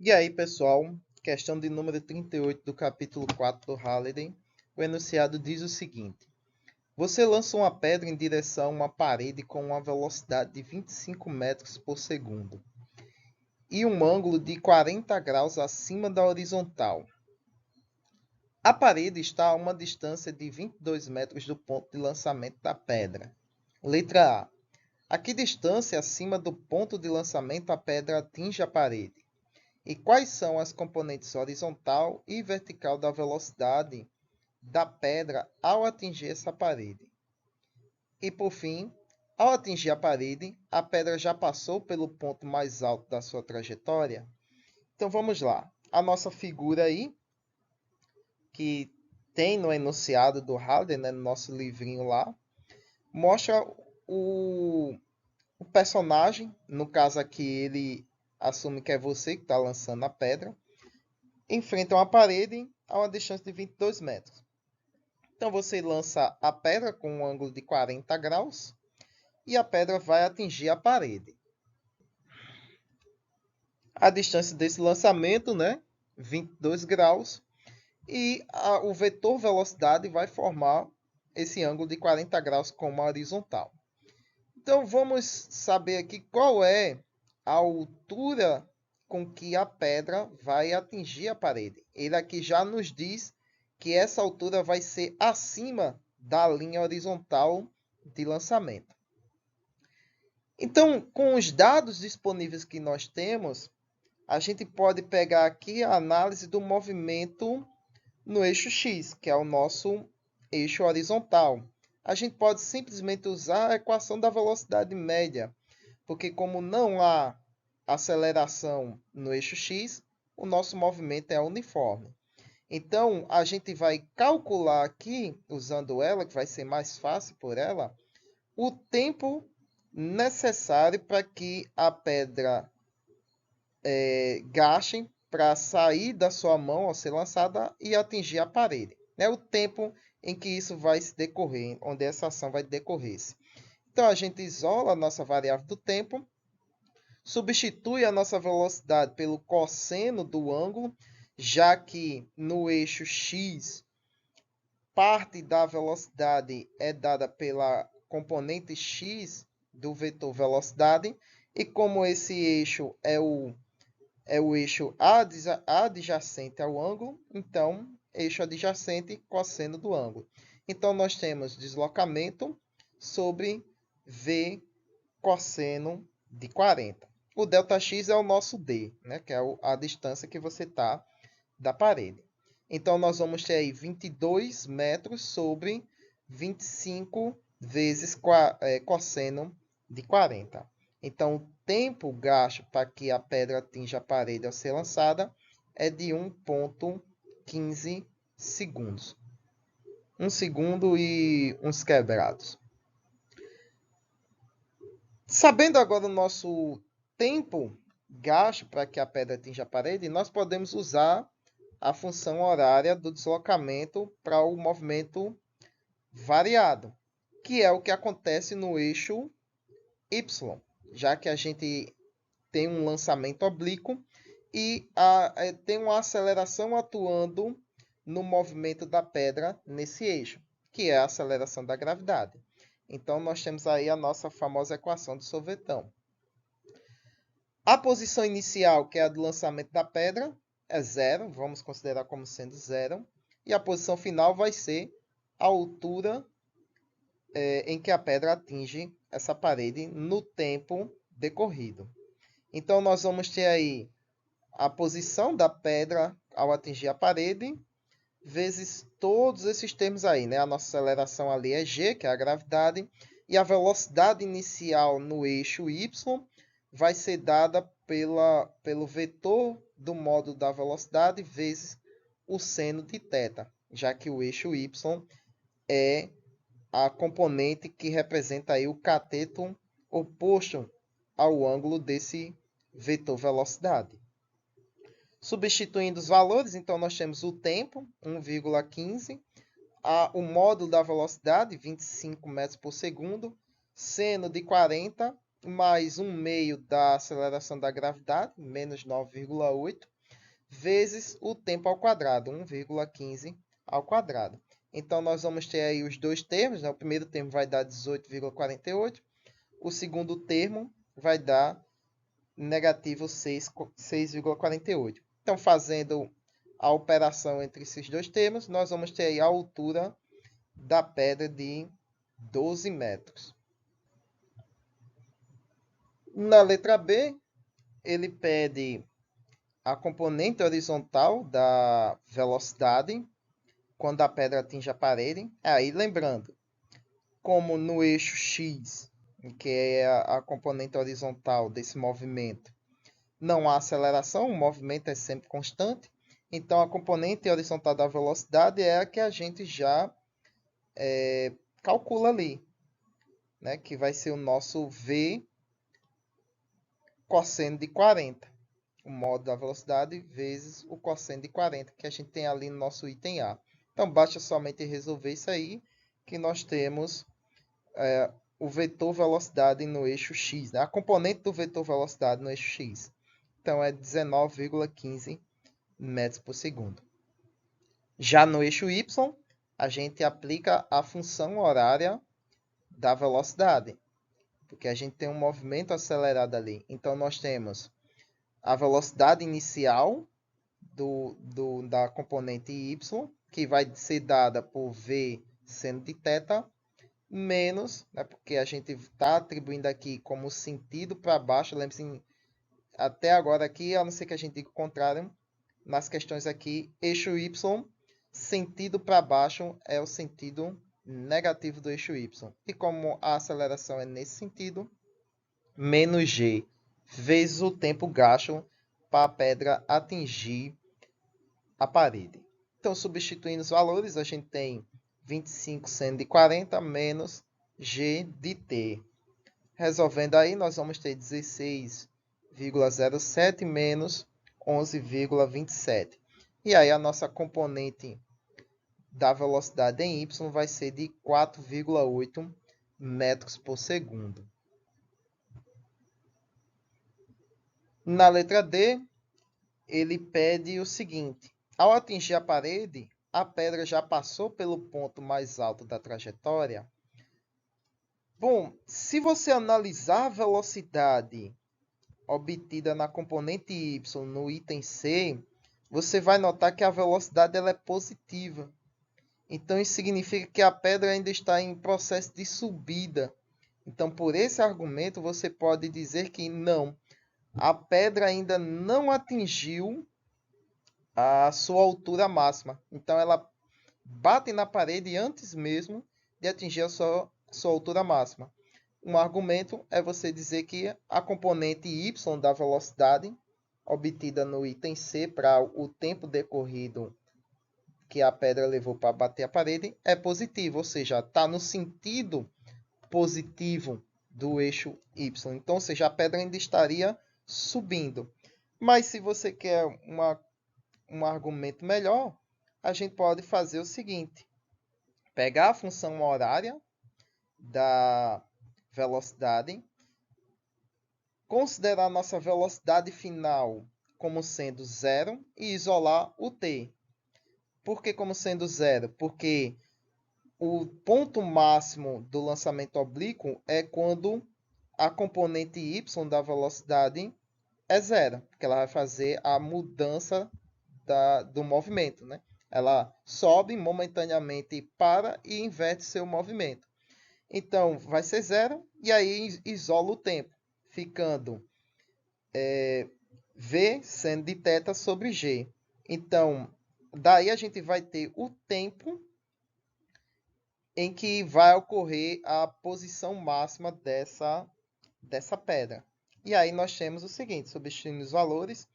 E aí, pessoal, questão de número 38 do capítulo 4 do Halliday. O enunciado diz o seguinte: você lança uma pedra em direção a uma parede com uma velocidade de 25 metros por segundo e um ângulo de 40 graus acima da horizontal. A parede está a uma distância de 22 metros do ponto de lançamento da pedra. Letra A. A que distância acima do ponto de lançamento a pedra atinge a parede? E quais são as componentes horizontal e vertical da velocidade da pedra ao atingir essa parede? E por fim, ao atingir a parede, a pedra já passou pelo ponto mais alto da sua trajetória? Então vamos lá. A nossa figura aí, que tem no enunciado do Halliday, né, no nosso livrinho lá, mostra o personagem, no caso aqui ele assume que é você que está lançando a pedra, enfrenta uma parede a uma distância de 22 metros. Então você lança a pedra com um ângulo de 40 graus e a pedra vai atingir a parede. A distância desse lançamento, né, 22 graus, e o vetor velocidade vai formar esse ângulo de 40 graus como a horizontal. Então vamos saber aqui qual é a altura com que a pedra vai atingir a parede. Ele aqui já nos diz que essa altura vai ser acima da linha horizontal de lançamento. Então, com os dados disponíveis que nós temos, a gente pode pegar aqui a análise do movimento no eixo X, que é o nosso eixo horizontal. A gente pode simplesmente usar a equação da velocidade média, porque como não há aceleração no eixo X, o nosso movimento é uniforme. Então, a gente vai calcular aqui, usando ela, que vai ser mais fácil por ela, o tempo necessário para que a pedra gaste para sair da sua mão ao ser lançada e atingir a parede. Né? O tempo em que isso vai se decorrer, onde essa ação vai decorrer-se. Então, a gente isola a nossa variável do tempo, substitui a nossa velocidade pelo cosseno do ângulo, já que no eixo X, parte da velocidade é dada pela componente X do vetor velocidade, e como esse eixo é o eixo adjacente ao ângulo, então, eixo adjacente cosseno do ângulo. Então, nós temos deslocamento sobre V cosseno de 40. O ΔX é o nosso D, né, que é a distância que você está da parede. Então, nós vamos ter aí 22 metros sobre 25 vezes cosseno de 40. Então, o tempo gasto para que a pedra atinja a parede ao ser lançada é de 1,15 segundos. 1 segundo e uns quebrados. Sabendo agora o nosso tempo gasto para que a pedra atinja a parede, nós podemos usar a função horária do deslocamento para o movimento variado, que é o que acontece no eixo Y, já que a gente tem um lançamento oblíquo e tem uma aceleração atuando no movimento da pedra nesse eixo, que é a aceleração da gravidade. Então, nós temos aí a nossa famosa equação de Sauveton. A posição inicial, que é a do lançamento da pedra, é zero, vamos considerar como sendo zero. E a posição final vai ser a altura em que a pedra atinge essa parede no tempo decorrido. Então, nós vamos ter aí a posição da pedra ao atingir a parede, vezes todos esses termos aí, né? A nossa aceleração ali é g, que é a gravidade, e a velocidade inicial no eixo y vai ser dada pelo vetor do módulo da velocidade vezes o seno de θ, já que o eixo y é a componente que representa aí o cateto oposto ao ângulo desse vetor velocidade. Substituindo os valores, então nós temos o tempo, 1,15, o módulo da velocidade, 25 metros por segundo, seno de 40, mais 1 meio da aceleração da gravidade, menos 9,8, vezes o tempo ao quadrado, 1,15 ao quadrado. Então, nós vamos ter aí os dois termos, né? O primeiro termo vai dar 18,48, o segundo termo vai dar negativo 6,48. Então, fazendo a operação entre esses dois termos, nós vamos ter aí a altura da pedra de 12 metros. Na letra B, ele pede a componente horizontal da velocidade quando a pedra atinge a parede. Aí, lembrando, como no eixo X, que é a componente horizontal desse movimento, não há aceleração, o movimento é sempre constante. Então, a componente horizontal da velocidade é a que a gente já calcula ali, né? Que vai ser o nosso V cosseno de 40. O modo da velocidade vezes o cosseno de 40, que a gente tem ali no nosso item A. Então, basta somente resolver isso aí, que nós temos o vetor velocidade no eixo X, né? A componente do vetor velocidade no eixo X. Então, é 19,15 metros por segundo. Já no eixo Y, a gente aplica a função horária da velocidade, porque a gente tem um movimento acelerado ali. Então, nós temos a velocidade inicial da componente Y, que vai ser dada por V seno de θ, menos, né, porque a gente está atribuindo aqui como sentido para baixo. Lembre-se, até agora aqui, a não ser que a gente diga o contrário, nas questões aqui, eixo Y, sentido para baixo é o sentido negativo do eixo Y. E como a aceleração é nesse sentido, menos G vezes o tempo gasto para a pedra atingir a parede. Então, substituindo os valores, a gente tem 25 seno de 40 menos G de T. Resolvendo aí, nós vamos ter 16,07 menos 11,27. E aí, a nossa componente da velocidade em Y vai ser de 4,8 metros por segundo. Na letra D, ele pede o seguinte: ao atingir a parede, a pedra já passou pelo ponto mais alto da trajetória? Bom, se você analisar a velocidade obtida na componente Y no item C, você vai notar que a velocidade ela é positiva. Então, isso significa que a pedra ainda está em processo de subida. Então, por esse argumento, você pode dizer que não, a pedra ainda não atingiu a sua altura máxima. Então, ela bate na parede antes mesmo de atingir a sua altura máxima. Um argumento é você dizer que a componente y da velocidade obtida no item C para o tempo decorrido que a pedra levou para bater a parede é positivo, ou seja, está no sentido positivo do eixo y. Então, ou seja, a pedra ainda estaria subindo. Mas se você quer um argumento melhor, a gente pode fazer o seguinte: pegar a função horária da velocidade, considerar nossa velocidade final como sendo zero e isolar o t. Por que como sendo zero? Porque o ponto máximo do lançamento oblíquo é quando a componente y da velocidade é zero, porque ela vai fazer a mudança do movimento, né? Ela sobe momentaneamente para e inverte seu movimento. Então, vai ser zero e aí isola o tempo, ficando V seno de θ sobre G. Então, daí a gente vai ter o tempo em que vai ocorrer a posição máxima dessa pedra. E aí nós temos o seguinte: substituindo os valores,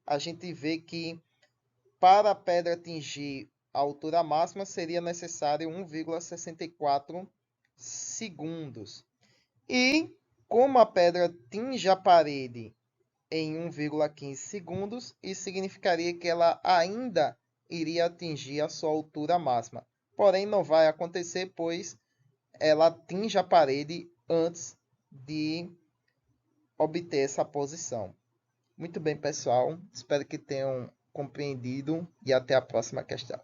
a gente vê que para a pedra atingir a altura máxima seria necessário 1,64 segundos. E como a pedra atinge a parede em 1,15 segundos, isso significaria que ela ainda iria atingir a sua altura máxima. Porém, não vai acontecer, pois ela atinge a parede antes de obter essa posição. Muito bem, pessoal. Espero que tenham compreendido e até a próxima questão.